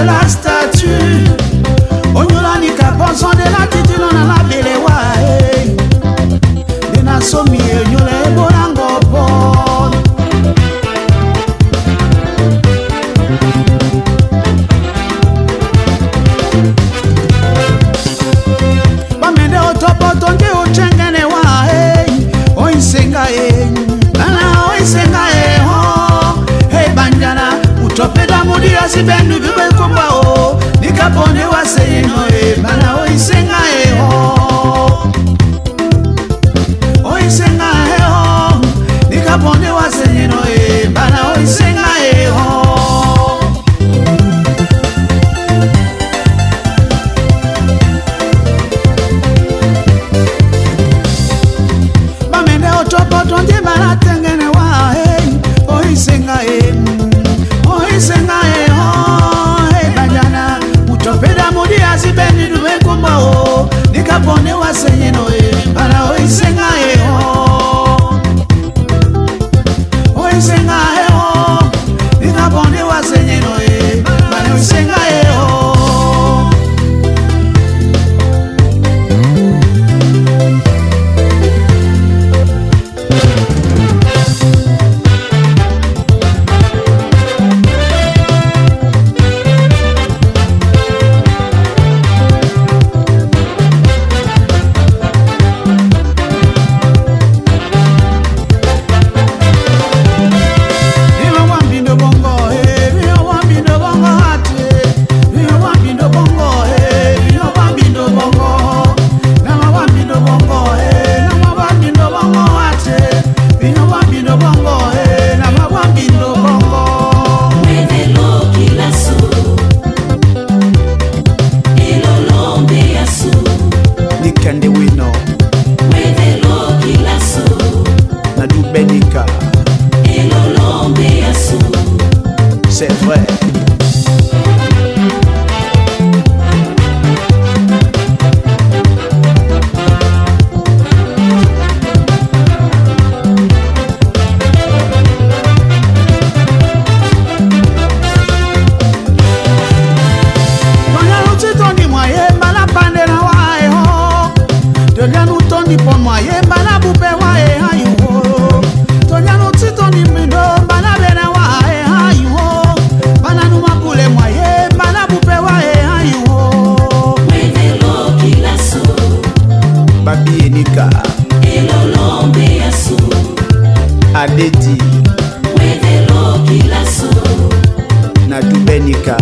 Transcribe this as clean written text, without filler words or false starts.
La statue, onyola ni kaponso de la titilo na la belewa de na somi onyola ebolango pon bamende otopo tonde ochengene wa oisenga nana oisenga banjana utopeda mudi asibendu bibe kumba nikapone waseyino bana oisenga oisenga nikapone waseyino bana oisenga bamende otopo tonde bana tengene wa oisenga oisenga banjana utopeda mudi asibeni duwe kumba nikapone waseyino bana oisenga oisenga nikapone waseyino bana oisenga c'est vrai. Adedi na Dubenika.